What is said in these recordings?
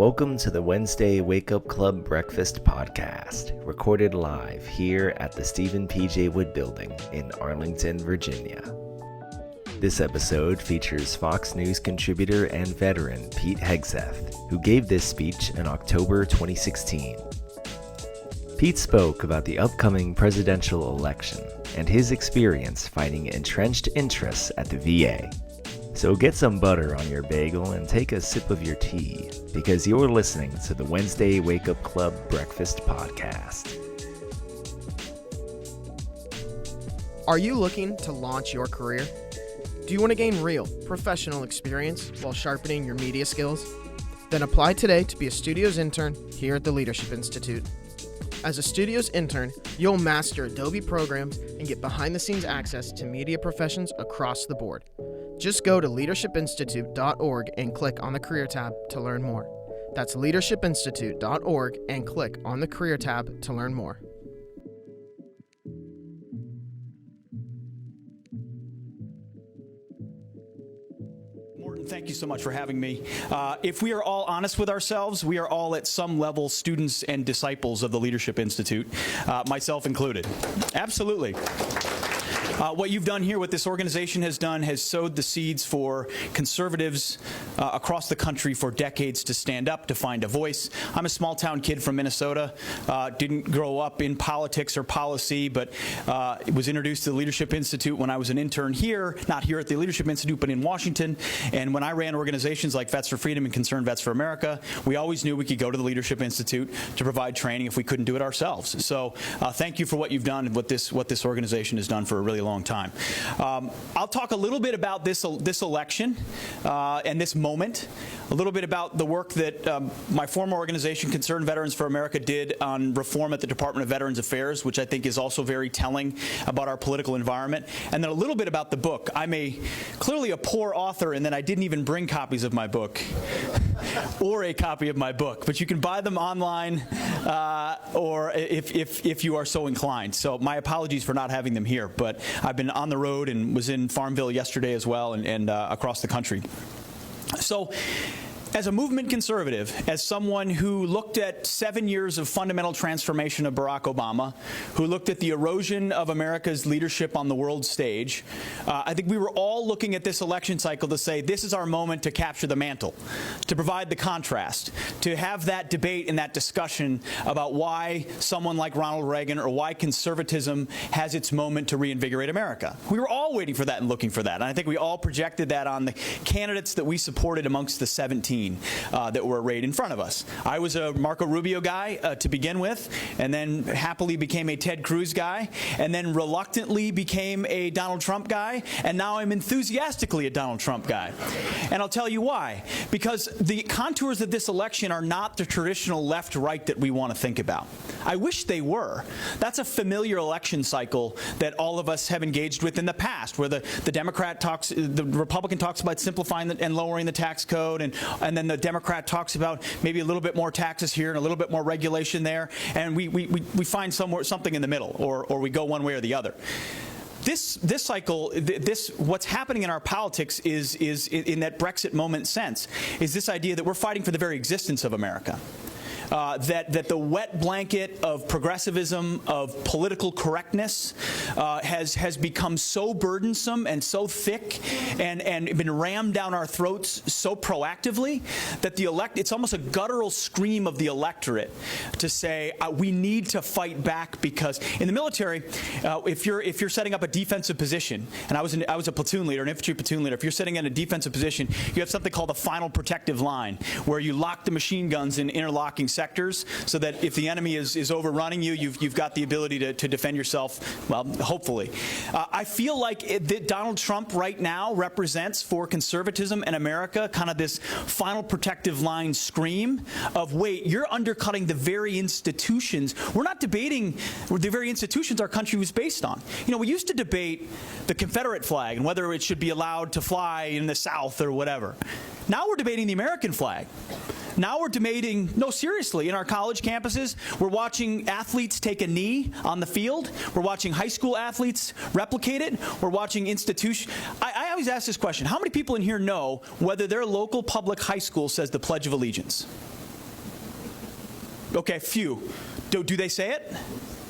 Welcome to the Wednesday Wake Up Club Breakfast Podcast, recorded live here at the Stephen P.J. Wood Building in Arlington, Virginia. This episode features Fox News contributor and veteran Pete Hegseth, who gave this speech in October 2016. Pete spoke about the upcoming presidential election and his experience fighting entrenched interests at the VA. So get some butter on your bagel and take a sip of your tea, because you're listening to the Wednesday Wake Up Club Breakfast Podcast. Are you looking to launch your career? Do you want to gain real, professional experience while sharpening your media skills? Then apply today to be a Studios intern here at the Leadership Institute. As a Studios intern, you'll master Adobe programs and get behind-the-scenes access to media professions across the board. Just go to leadershipinstitute.org and click on the Career tab to learn more. That's leadershipinstitute.org and click on the Career tab to learn more. Morton, thank you so much for having me. If we are all honest with ourselves, we are all at some level students and disciples of the Leadership Institute, myself included. Absolutely. What you've done here, what this organization has done, has sowed the seeds for conservatives across the country for decades to stand up, to find a voice. I'm a small-town kid from Minnesota, didn't grow up in politics or policy, but was introduced to the Leadership Institute when I was an intern here, not here at the Leadership Institute, but in Washington. And when I ran organizations like Vets for Freedom and Concerned Vets for America, we always knew we could go to the Leadership Institute to provide training if we couldn't do it ourselves. So thank you for what you've done and what this organization has done for a really long time. I'll talk a little bit about this election and this moment, a little bit about the work that my former organization, Concerned Veterans for America, did on reform at the Department of Veterans Affairs, which I think is also very telling about our political environment, and then a little bit about the book. I'm clearly a poor author, and then I didn't even bring copies of my book or a copy of my book, but you can buy them online or if you are so inclined. So my apologies for not having them here, but I've been on the road and was in Farmville yesterday as well and across the country. So, as a movement conservative, as someone who looked at 7 years of fundamental transformation of Barack Obama, who looked at the erosion of America's leadership on the world stage, I think we were all looking at this election cycle to say, this is our moment to capture the mantle, to provide the contrast, to have that debate and that discussion about why someone like Ronald Reagan or why conservatism has its moment to reinvigorate America. We were all waiting for that and looking for that, and I think we all projected that on the candidates that we supported amongst the 17 that were arrayed in front of us. I was a Marco Rubio guy to begin with, and then happily became a Ted Cruz guy, and then reluctantly became a Donald Trump guy, and now I'm enthusiastically a Donald Trump guy. And I'll tell you why. Because the contours of this election are not the traditional left-right that we want to think about. I wish they were. That's a familiar election cycle that all of us have engaged with in the past, where the Republican talks about simplifying and lowering the tax code, and then the Democrat talks about maybe a little bit more taxes here and a little bit more regulation there, and we find something in the middle, or we go one way or the other. This cycle, what's happening in our politics is in that Brexit moment sense, is this idea that we're fighting for the very existence of America. That the wet blanket of progressivism, of political correctness, has become so burdensome and so thick and been rammed down our throats so proactively that it's almost a guttural scream of the electorate to say we need to fight back, because in the military, if you're setting up a defensive position, and I was a platoon leader, an infantry platoon leader, if you're sitting in a defensive position, you have something called a final protective line, where you lock the machine guns in interlocking sectors so that if the enemy is overrunning you, you've got the ability to defend yourself, well, hopefully. I feel like that Donald Trump right now represents for conservatism in America kind of this final protective line scream of, wait, you're undercutting the very institutions. We're not debating the very institutions our country was based on. You know, we used to debate the Confederate flag and whether it should be allowed to fly in the South or whatever. Now we're debating the American flag. Now we're debating, no, seriously, in our college campuses, we're watching athletes take a knee on the field. We're watching high school athletes replicate it. We're watching institutions. I always ask this question. How many people in here know whether their local public high school says the Pledge of Allegiance? Okay, few. Do they say it?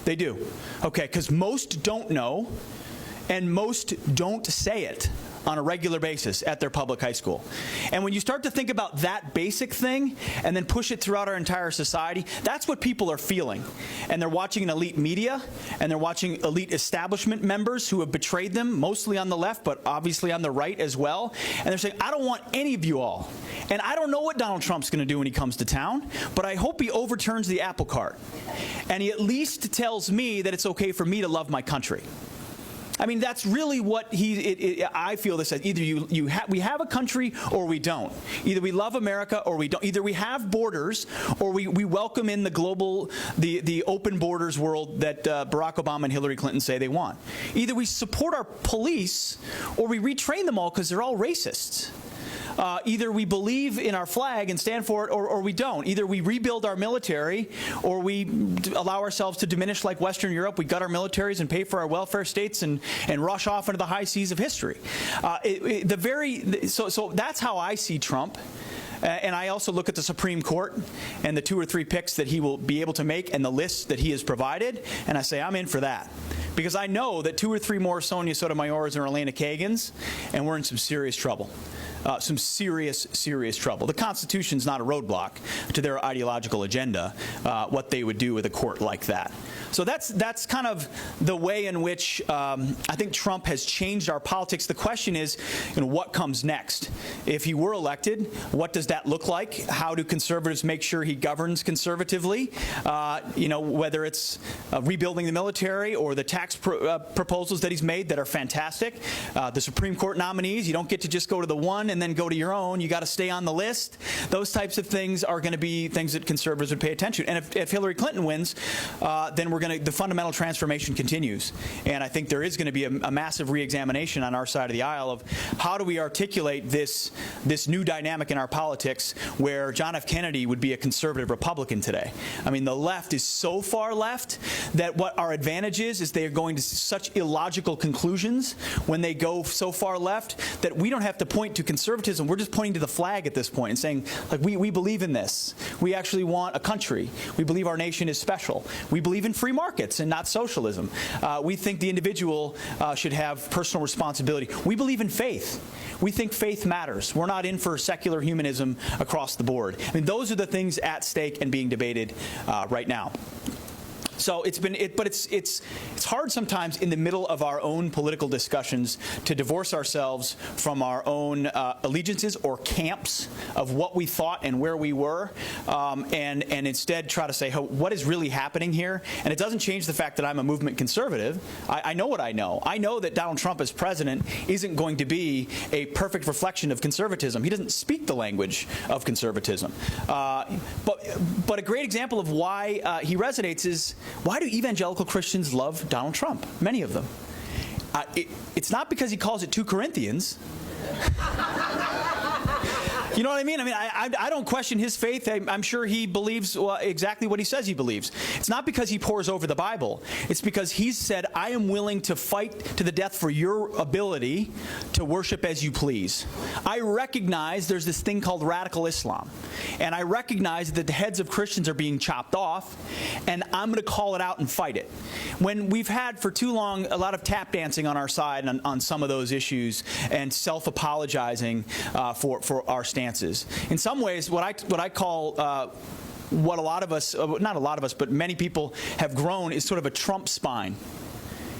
They do. Okay, because most don't know, and most don't say it on a regular basis at their public high school. And when you start to think about that basic thing and then push it throughout our entire society, that's what people are feeling. And they're watching an elite media, and they're watching elite establishment members who have betrayed them, mostly on the left, but obviously on the right as well. And they're saying, I don't want any of you all. And I don't know what Donald Trump's going to do when he comes to town, but I hope he overturns the apple cart. And he at least tells me that it's okay for me to love my country. I mean, that's really what I feel this as. Either we have a country or we don't. Either we love America or we don't. Either we have borders or we welcome in the global, the open borders world that Barack Obama and Hillary Clinton say they want. Either we support our police or we retrain them all because they're all racists. Either we believe in our flag and stand for it or we don't. Either we rebuild our military or we allow ourselves to diminish like Western Europe. We gut our militaries and pay for our welfare states and rush off into the high seas of history. So that's how I see Trump. And I also look at the Supreme Court and the 2 or 3 picks that he will be able to make and the list that he has provided, and I say I'm in for that. Because I know that 2 or 3 more Sonia Sotomayors or Elena Kagans, and we're in some serious trouble. Some serious trouble. The Constitution's not a roadblock to their ideological agenda, what they would do with a court like that. So that's kind of the way in which I think Trump has changed our politics. The question is, what comes next? If he were elected, what does that look like? How do conservatives make sure he governs conservatively? Whether it's rebuilding the military or the tax proposals that he's made that are fantastic. The Supreme Court nominees, you don't get to just go to the one and then go to your own. You got to stay on the list. Those types of things are going to be things that conservatives would pay attention to. And if Hillary Clinton wins, then the fundamental transformation continues. And I think there is going to be a massive reexamination on our side of the aisle of how do we articulate this new dynamic in our politics where John F. Kennedy would be a conservative Republican today. I mean, the left is so far left that what our advantage is they are going to such illogical conclusions when they go so far left that we don't have to point to conservatism. We're just pointing to the flag at this point and saying, like, we believe in this. We actually want a country. We believe our nation is special. We believe in free markets and not socialism. We think the individual should have personal responsibility. We believe in faith. We think faith matters. We're not in for secular humanism across the board. I mean, those are the things at stake and being debated right now. So it's hard sometimes in the middle of our own political discussions to divorce ourselves from our own allegiances or camps of what we thought and where we were, and instead try to say, what is really happening here? And it doesn't change the fact that I'm a movement conservative. I know what I know. I know that Donald Trump as president isn't going to be a perfect reflection of conservatism. He doesn't speak the language of conservatism. But a great example of why he resonates is, why do evangelical Christians love Donald Trump? Many of them. It's not because he calls it 2 Corinthians. You know what I mean? I mean, I don't question his faith. I'm sure he believes exactly what he says he believes. It's not because he pores over the Bible. It's because he's said, I am willing to fight to the death for your ability to worship as you please. I recognize there's this thing called radical Islam. And I recognize that the heads of Christians are being chopped off, and I'm going to call it out and fight it. When we've had for too long a lot of tap dancing on our side on some of those issues and self-apologizing for our stances. In some ways, what I call what a lot of us, not a lot of us, but many people have grown is sort of a Trump spine.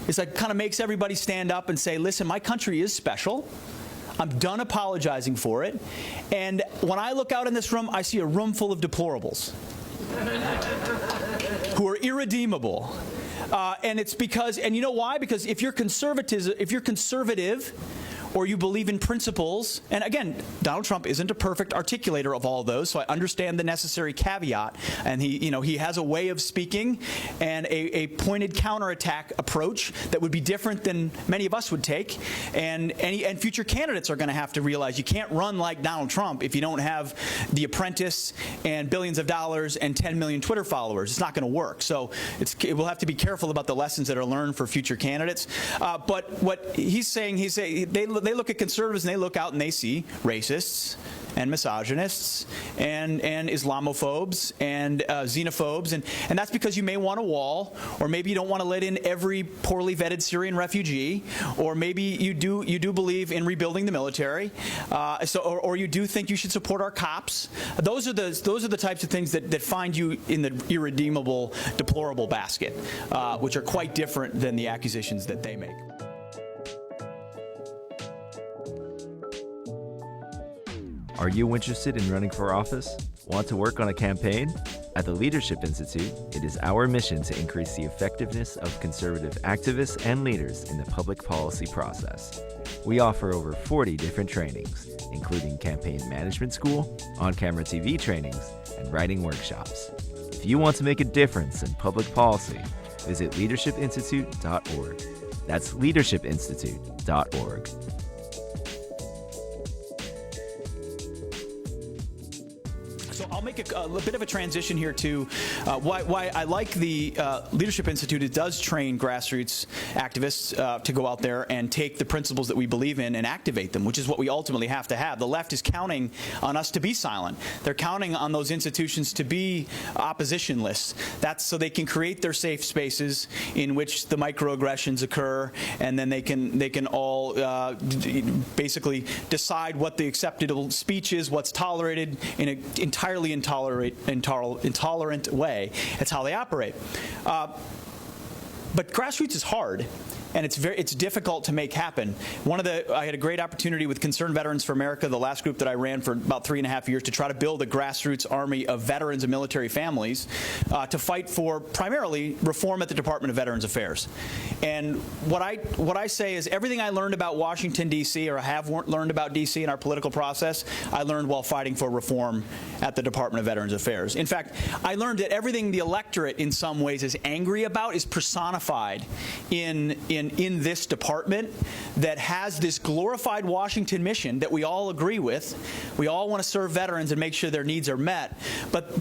It's like kind of makes everybody stand up and say, listen, my country is special. I'm done apologizing for it. And when I look out in this room, I see a room full of deplorables who are irredeemable. And it's because, and you know why? Because if you're conservative, or you believe in principles, and again, Donald Trump isn't a perfect articulator of all those, so I understand the necessary caveat, and he has a way of speaking and a pointed counterattack approach that would be different than many of us would take, and future candidates are going to have to realize you can't run like Donald Trump if you don't have The Apprentice and billions of dollars and 10 million Twitter followers. It's not going to work. So we'll have to be careful about the lessons that are learned for future candidates. But what he's saying, they look at conservatives and they look out and they see racists and misogynists and Islamophobes and xenophobes, and that's because you may want a wall, or maybe you don't want to let in every poorly vetted Syrian refugee, or maybe you do believe in rebuilding the military, or you do think you should support our cops. Those are the types of things that find you in the irredeemable, deplorable basket, which are quite different than the accusations that they make. Are you interested in running for office? Want to work on a campaign? At the Leadership Institute, it is our mission to increase the effectiveness of conservative activists and leaders in the public policy process. We offer over 40 different trainings, including campaign management school, on-camera TV trainings, and writing workshops. If you want to make a difference in public policy, visit leadershipinstitute.org. That's leadershipinstitute.org. So I'll make a bit of a transition here to why I like the Leadership Institute. It does train grassroots activists to go out there and take the principles that we believe in and activate them, which is what we ultimately have to have. The left is counting on us to be silent. They're counting on those institutions to be oppositionless. That's so they can create their safe spaces in which the microaggressions occur, and then they can all basically decide what the acceptable speech is, what's tolerated in an entirely intolerant way. That's how they operate. But grassroots is hard, and it's difficult to make happen. I had a great opportunity with Concerned Veterans for America, the last group that I ran for about 3.5 years, to try to build a grassroots army of veterans and military families to fight for primarily reform at the Department of Veterans Affairs. And what I say is everything I learned about Washington, D.C., or have learned about D.C. in our political process, I learned while fighting for reform at the Department of Veterans Affairs. In fact, I learned that everything the electorate in some ways is angry about is personified in this department that has this glorified Washington mission that we all agree with. We all want to serve veterans and make sure their needs are met, but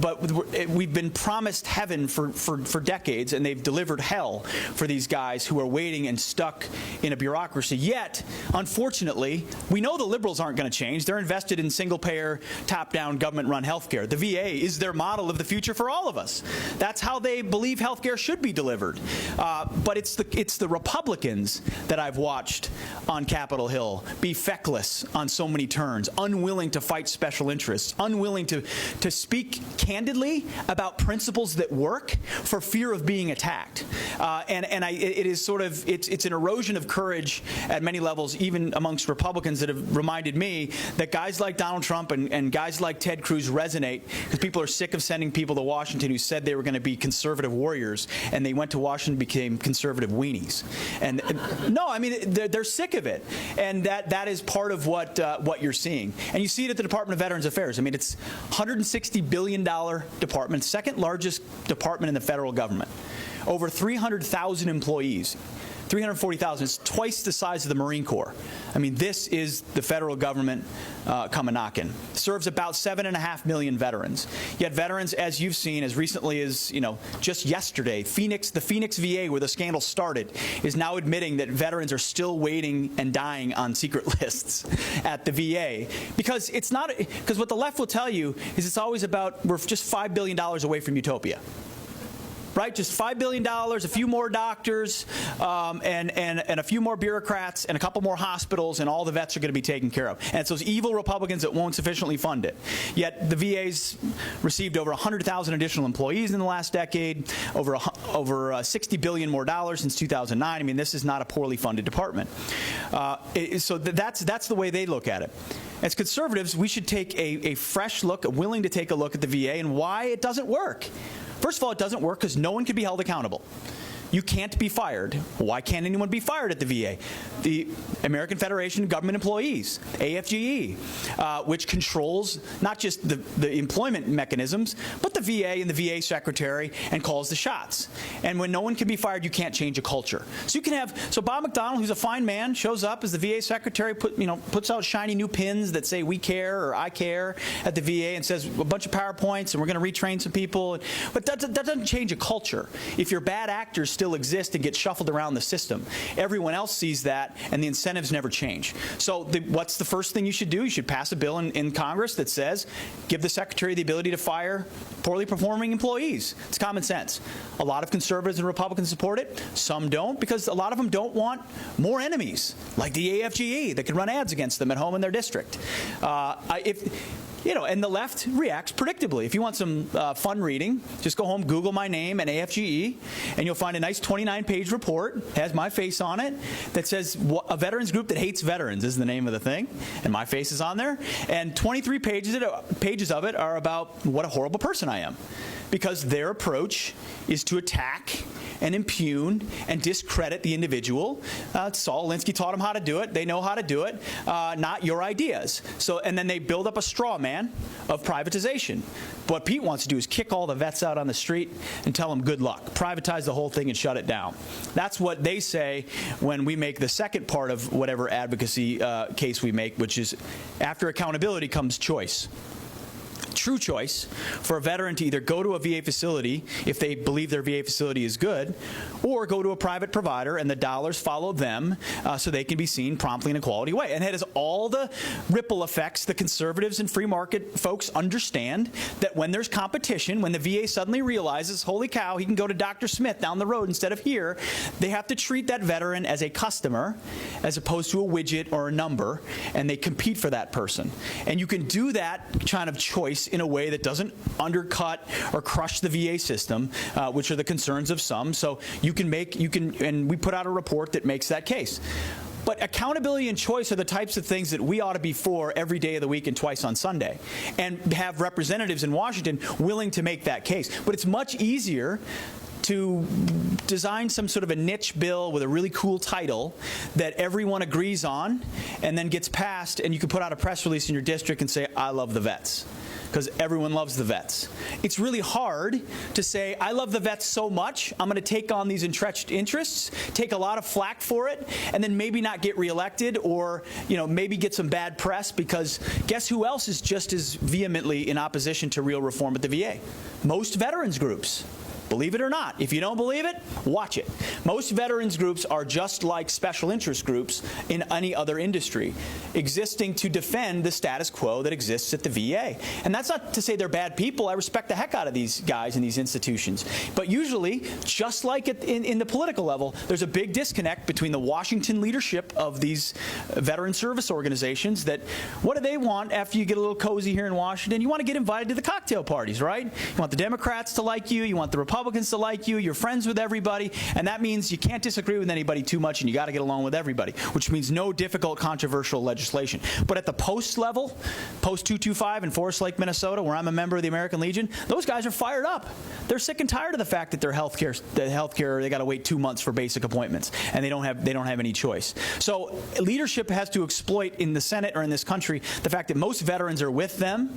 we've been promised heaven for decades, and they've delivered hell for these guys who are waiting and stuck in a bureaucracy. Yet, unfortunately, we know the liberals aren't going to change. They're invested in single-payer, top-down, government-run health care. The VA is their model of the future for all of us. That's how they believe health care should be delivered. But it's the Republicans that I've watched on Capitol Hill be feckless on so many turns, unwilling to fight special interests, unwilling to speak candidly about principles that work for fear of being attacked. It's an erosion of courage at many levels, even amongst Republicans, that have reminded me that guys like Donald Trump and guys like Ted Cruz resonate, because people are sick of sending people to Washington who said they were going to be conservative warriors, and they went to Washington and became conservative weenies. And no, I mean, they're sick of it, and that is part of what you're seeing. And you see it at the Department of Veterans Affairs. I mean, it's $160 billion department, second largest department in the federal government, over 300,000 employees. 340,000 is twice the size of the Marine Corps. I mean, this is the federal government coming knocking. Serves about 7.5 million veterans. Yet veterans, as you've seen, as recently as just yesterday, the Phoenix VA, where the scandal started, is now admitting that veterans are still waiting and dying on secret lists at the VA, because what the left will tell you is it's always about we're just $5 billion away from utopia. Right, just $5 billion, a few more doctors, and a few more bureaucrats, and a couple more hospitals, and all the vets are going to be taken care of. And it's those evil Republicans that won't sufficiently fund it. Yet the VA's received over 100,000 additional employees in the last decade, over $60 billion more dollars since 2009. I mean, this is not a poorly funded department. So that's the way they look at it. As conservatives, we should take a fresh look, willing to take a look at the VA and why it doesn't work. First of all, it doesn't work because no one can be held accountable. You can't be fired. Why can't anyone be fired at the VA? The American Federation of Government Employees, AFGE, which controls not just the employment mechanisms, but the VA and the VA secretary, and calls the shots. And when no one can be fired, you can't change a culture. So Bob McDonnell, who's a fine man, shows up as the VA secretary, puts out shiny new pins that say "We care" or "I care" at the VA, and says a bunch of PowerPoints, and we're going to retrain some people. But that doesn't change a culture. If your bad actors still exist and get shuffled around the system. Everyone else sees that, and the incentives never change. So what's the first thing you should do? You should pass a bill in Congress that says, give the Secretary the ability to fire poorly performing employees. It's common sense. A lot of conservatives and Republicans support it. Some don't, because a lot of them don't want more enemies, like the AFGE that can run ads against them at home in their district. And the left reacts predictably. If you want some fun reading, just go home, Google my name and AFGE, and you'll find a nice 29-page report, has my face on it, that says a veterans group that hates veterans is the name of the thing, and my face is on there. And 23 pages of it are about what a horrible person I am, because their approach is to attack and impugn and discredit the individual. Saul Alinsky taught them how to do it. They know how to do it, not your ideas. And then they build up a straw man of privatization. What Pete wants to do is kick all the vets out on the street and tell them good luck. Privatize the whole thing and shut it down. That's what they say when we make the second part of whatever advocacy case we make, which is after accountability comes choice. True choice for a veteran to either go to a VA facility if they believe their VA facility is good, or go to a private provider and the dollars follow them so they can be seen promptly in a quality way. And it has all the ripple effects. The conservatives and free market folks understand that when there's competition, when the VA suddenly realizes, holy cow, he can go to Dr. Smith down the road instead of here, they have to treat that veteran as a customer as opposed to a widget or a number, and they compete for that person. And you can do that kind of choice in a way that doesn't undercut or crush the VA system, which are the concerns of some. So and we put out a report that makes that case. But accountability and choice are the types of things that we ought to be for every day of the week and twice on Sunday, and have representatives in Washington willing to make that case. But it's much easier to design some sort of a niche bill with a really cool title that everyone agrees on and then gets passed, and you can put out a press release in your district and say, I love the vets, because everyone loves the vets. It's really hard to say, I love the vets so much, I'm going to take on these entrenched interests, take a lot of flack for it, and then maybe not get reelected, or maybe get some bad press, because guess who else is just as vehemently in opposition to real reform at the VA? Most veterans groups. Believe it or not. If you don't believe it, watch it. Most veterans groups are just like special interest groups in any other industry, existing to defend the status quo that exists at the VA. And that's not to say they're bad people. I respect the heck out of these guys in these institutions. But usually, just like in the political level, there's a big disconnect between the Washington leadership of these veteran service organizations that, what do they want after you get a little cozy here in Washington? You want to get invited to the cocktail parties, right? You want the Democrats to like you. You want the Republicans to like you, you're friends with everybody, and that means you can't disagree with anybody too much, and you got to get along with everybody, which means no difficult, controversial legislation. But at the post level, Post 225 in Forest Lake, Minnesota, where I'm a member of the American Legion, those guys are fired up. They're sick and tired of the fact that their healthcare, they got to wait 2 months for basic appointments, and they don't have any choice. So leadership has to exploit in the Senate or in this country the fact that most veterans are with them,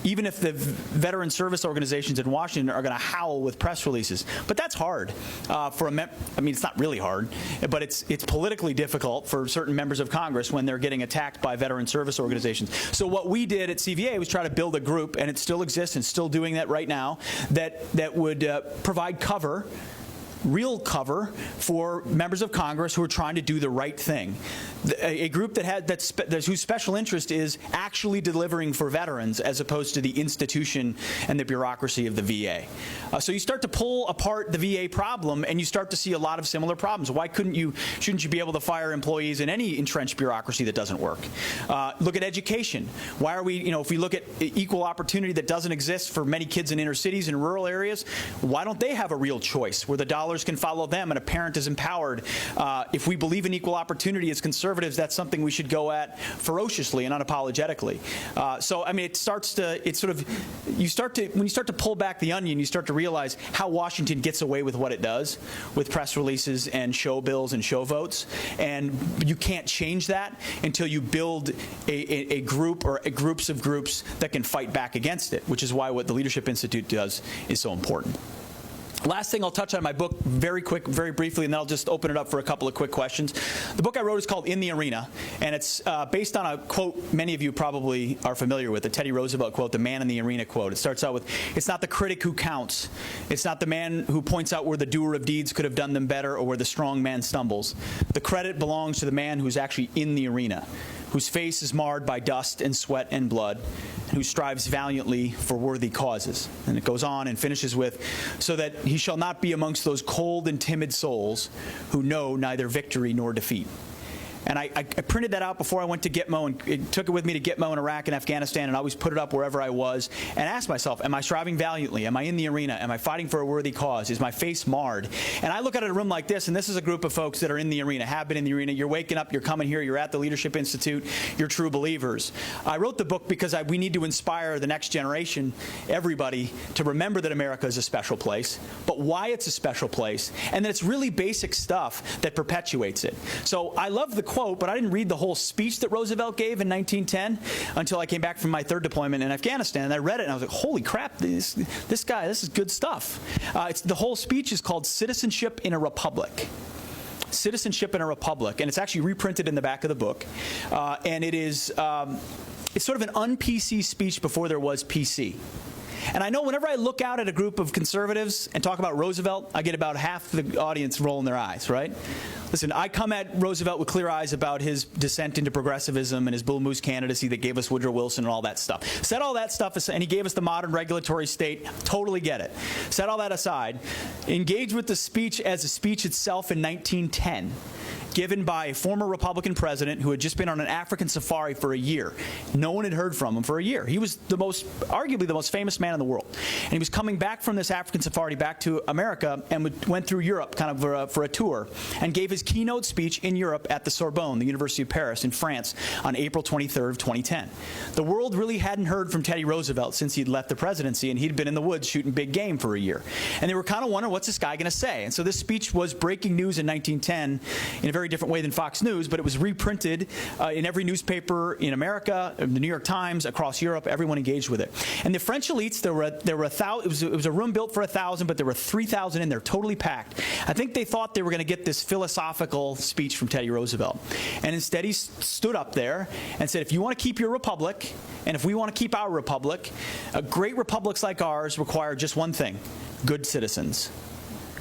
even if the veteran service organizations in Washington are going to howl with press releases. But that's hard for it's not really hard, but it's politically difficult for certain members of Congress when they're getting attacked by veteran service organizations. So what we did at CVA was try to build a group, and it still exists and still doing that right now, that would provide cover, real cover, for members of Congress who are trying to do the right thing. A group whose special interest is actually delivering for veterans as opposed to the institution and the bureaucracy of the VA. So you start to pull apart the VA problem, and you start to see a lot of similar problems. Why shouldn't you be able to fire employees in any entrenched bureaucracy that doesn't work? Look at education. Why are we, if we look at equal opportunity that doesn't exist for many kids in inner cities and rural areas, why don't they have a real choice where the dollars can follow them and a parent is empowered? If we believe in equal opportunity as conservatives, that's something we should go at ferociously and unapologetically. When you start to pull back the onion, you start to realize how Washington gets away with what it does with press releases and show bills and show votes. And you can't change that until you build a group or groups of groups that can fight back against it, which is why what the Leadership Institute does is so important. Last thing I'll touch on my book very briefly, and then I'll just open it up for a couple of quick questions. The book I wrote is called In the Arena, and it's based on a quote many of you probably are familiar with, the Teddy Roosevelt quote, the man in the arena quote. It starts out with, "It's not the critic who counts. It's not the man who points out where the doer of deeds could have done them better or where the strong man stumbles. The credit belongs to the man who's actually in the arena, whose face is marred by dust and sweat and blood, and who strives valiantly for worthy causes." And it goes on and finishes with, "So that he shall not be amongst those cold and timid souls who know neither victory nor defeat." And I printed that out before I went to Gitmo and took it with me to Gitmo in Iraq and Afghanistan, and I always put it up wherever I was and asked myself, am I striving valiantly? Am I in the arena? Am I fighting for a worthy cause? Is my face marred? And I look at a room like this, and this is a group of folks that are in the arena, have been in the arena. You're waking up, you're coming here, you're at the Leadership Institute, you're true believers. I wrote the book because we need to inspire the next generation, everybody, to remember that America is a special place, but why it's a special place, and that it's really basic stuff that perpetuates it. So I love the quote, but I didn't read the whole speech that Roosevelt gave in 1910 until I came back from my third deployment in Afghanistan. And I read it and I was like, holy crap, this guy, this is good stuff. The whole speech is called Citizenship in a Republic. Citizenship in a Republic, and it's actually reprinted in the back of the book. And it is it's sort of an un-PC speech before there was PC. And I know whenever I look out at a group of conservatives and talk about Roosevelt, I get about half the audience rolling their eyes, right? Listen, I come at Roosevelt with clear eyes about his descent into progressivism and his Bull Moose candidacy that gave us Woodrow Wilson and all that stuff. Set all that stuff aside, and he gave us the modern regulatory state. Totally get it. Set all that aside. Engage with the speech as a speech itself in 1910. Given by a former Republican president who had just been on an African safari for a year. No one had heard from him for a year. He was arguably the most famous man in the world. And he was coming back from this African safari back to America and went through Europe kind of for a tour and gave his keynote speech in Europe at the Sorbonne, the University of Paris in France, on April 23rd of 2010. The world really hadn't heard from Teddy Roosevelt since he'd left the presidency, and he'd been in the woods shooting big game for a year. And they were kind of wondering, what's this guy going to say? And so this speech was breaking news in 1910 in a very different way than Fox News, but it was reprinted in every newspaper in America, the New York Times, across Europe. Everyone engaged with it. And the French elites, there were 1,000. It was a room built for 1,000, but there were 3,000 in there, totally packed. I think they thought they were going to get this philosophical speech from Teddy Roosevelt, and instead he stood up there and said, "If you want to keep your republic, and if we want to keep our republic, great republics like ours require just one thing: good citizens."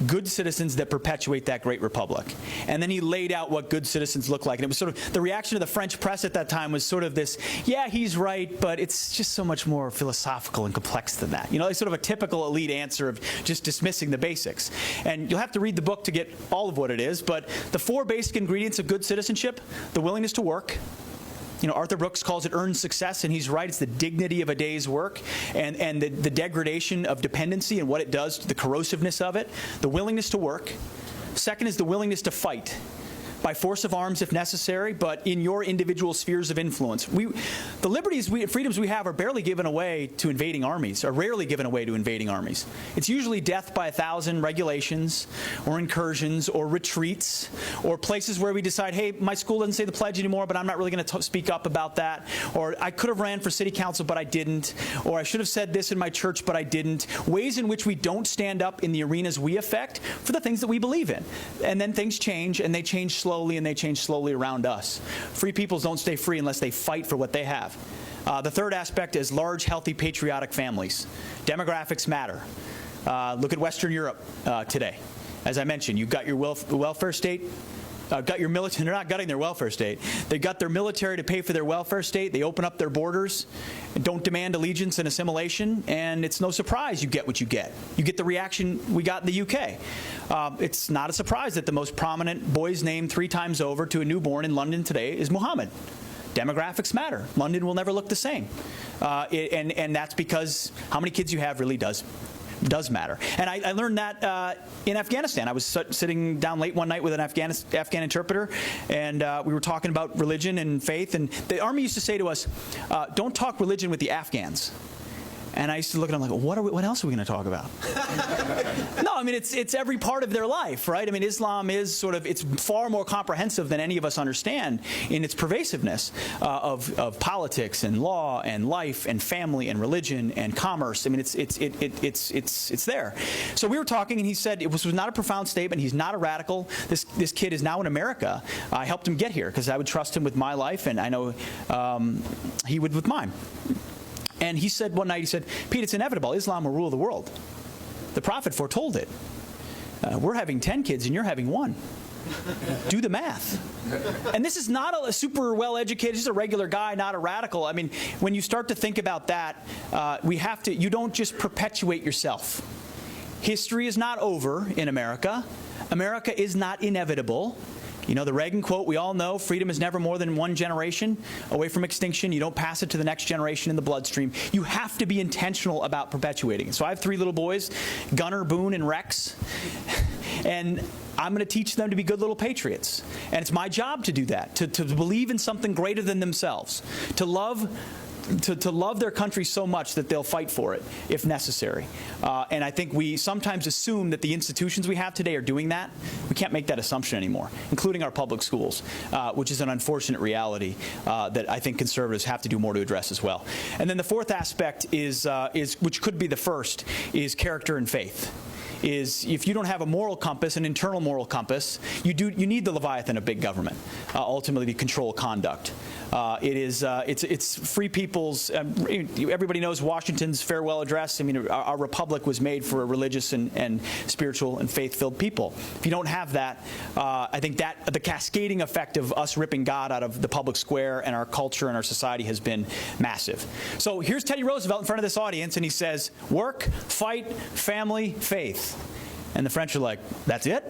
Good citizens that perpetuate that great republic. And then he laid out what good citizens look like. And it was sort of, the reaction of the French press at that time was sort of this, yeah, he's right, but it's just so much more philosophical and complex than that. You know, it's sort of a typical elite answer of just dismissing the basics. And you'll have to read the book to get all of what it is, but the 4 basic ingredients of good citizenship: the willingness to work. You know, Arthur Brooks calls it earned success, and he's right. It's the dignity of a day's work and the degradation of dependency and what it does, the corrosiveness of it. The willingness to work. Second is the willingness to fight, by force of arms if necessary, but in your individual spheres of influence. The liberties, freedoms we have are barely given away to invading armies, are rarely given away to invading armies. It's usually death by 1,000 regulations or incursions or retreats or places where we decide, hey, my school doesn't say the pledge anymore, but I'm not really going to speak up about that. Or I could have ran for city council, but I didn't. Or I should have said this in my church, but I didn't. Ways in which we don't stand up in the arenas we affect for the things that we believe in. And then things change, and they change slowly, and they change slowly around us. Free peoples don't stay free unless they fight for what they have. The third aspect is large, healthy, patriotic families. Demographics matter. Look at Western Europe today. As I mentioned, you've got your welfare state. Got your military. They're not gutting their welfare state. They got their military to pay for their welfare state. They open up their borders and don't demand allegiance and assimilation, and it's no surprise you get what you get. You get the reaction we got in the UK. It's not a surprise that the most prominent boy's name 3 times over to a newborn in London today is Muhammad. Demographics matter. London will never look the same. And that's because how many kids you have really does matter. And I learned that in Afghanistan. I was sitting down late one night with an Afghan interpreter, and we were talking about religion and faith. And the Army used to say to us, don't talk religion with the Afghans. And I used to look at them like, what else are we going to talk about? No, I mean, it's every part of their life, right? I mean, Islam is it's far more comprehensive than any of us understand in its pervasiveness of politics and law and life and family and religion and commerce. I mean, it's there. So we were talking, and he said it was not a profound statement. He's not a radical. This kid is now in America. I helped him get here because I would trust him with my life, and I know he would with mine. And he said one night, he said, Pete, it's inevitable. Islam will rule the world. The prophet foretold it. We're having 10 kids and you're having 1. Do the math. And this is not a super well-educated, just a regular guy, not a radical. I mean, when you start to think about that, you don't just perpetuate yourself. History is not over in America. America is not inevitable. You know, the Reagan quote we all know, freedom is never more than one generation away from extinction. You don't pass it to the next generation in the bloodstream. You have to be intentional about perpetuating it. So I have 3 little boys, Gunnar, Boone, and Rex. And I'm going to teach them to be good little patriots. And it's my job to do that, to believe in something greater than themselves, to love their country so much that they'll fight for it if necessary. And I think we sometimes assume that the institutions we have today are doing that. We can't make that assumption anymore, including our public schools, which is an unfortunate reality that I think conservatives have to do more to address as well. And then the fourth aspect is which could be the first, is character and faith. Is if you don't have a moral compass, an internal moral compass, you need the Leviathan of big government ultimately to control conduct. It's free people's. Everybody knows Washington's farewell address. I mean, our republic was made for a religious and spiritual and faith-filled people. If you don't have that, I think that the cascading effect of us ripping God out of the public square and our culture and our society has been massive. So here's Teddy Roosevelt in front of this audience, and he says, "Work, fight, family, faith." And the French are like, "That's it?"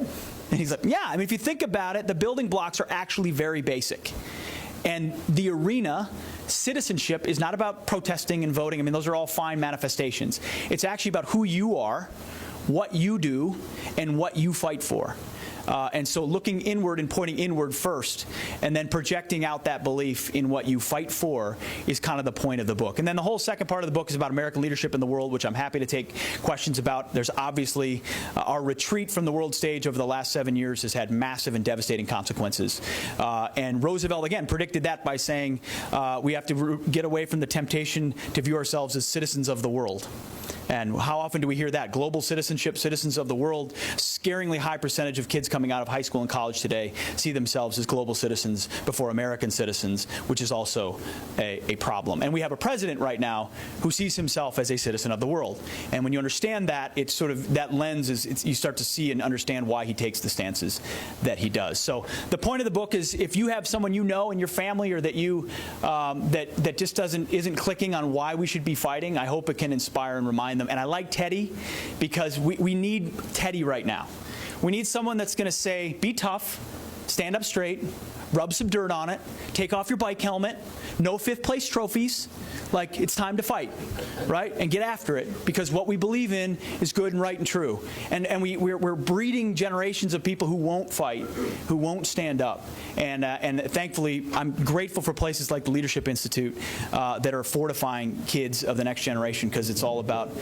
And he's like, "Yeah, I mean, if you think about it, the building blocks are actually very basic. And the arena, citizenship, is not about protesting and voting. I mean, those are all fine manifestations. It's actually about who you are, what you do, and what you fight for. And so looking inward and pointing inward first, and then projecting out that belief in what you fight for is kind of the point of the book. And then the whole second part of the book is about American leadership in the world, which I'm happy to take questions about. There's obviously our retreat from the world stage over the last 7 years has had massive and devastating consequences. And Roosevelt, again, predicted that by saying we have to get away from the temptation to view ourselves as citizens of the world. And how often do we hear that? Global citizenship, citizens of the world. Scaringly high percentage of kids coming out of high school and college today see themselves as global citizens before American citizens, which is also a problem. And we have a president right now who sees himself as a citizen of the world. And when you understand that, it's sort of that lens you start to see and understand why he takes the stances that he does. So the point of the book is, if you have someone you know in your family or that you that just isn't clicking on why we should be fighting, I hope it can inspire and remind them. And I like Teddy because we need Teddy right now. We need someone that's going to say, be tough, stand up straight, rub some dirt on it, take off your bike helmet, no fifth place trophies. Like, it's time to fight, right? And get after it, because what we believe in is good and right and true. And we're breeding generations of people who won't fight, who won't stand up. And thankfully, I'm grateful for places like the Leadership Institute that are fortifying kids of the next generation, because it's all about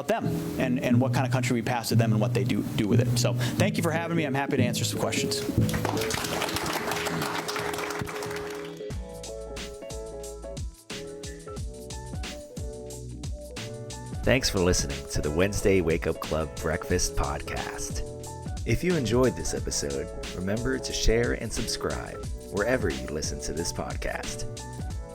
them and what kind of country we pass to them and what they do with it. So thank you for having me. I'm happy to answer some questions. Thanks for listening to the Wednesday Wake Up Club Breakfast Podcast. If you enjoyed this episode, remember to share and subscribe wherever you listen to this podcast.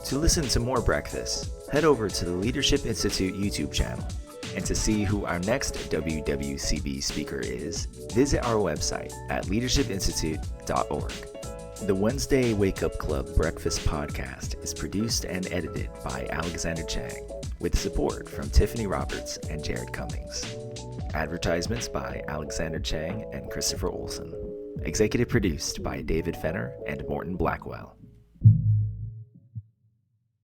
To listen to more breakfast, head over to the Leadership Institute YouTube channel. And to see who our next WWCB speaker is, visit our website at leadershipinstitute.org. The Wednesday Wake Up Club Breakfast Podcast is produced and edited by Alexander Chang, with support from Tiffany Roberts and Jared Cummings. Advertisements by Alexander Chang and Christopher Olson. Executive produced by David Fenner and Morton Blackwell.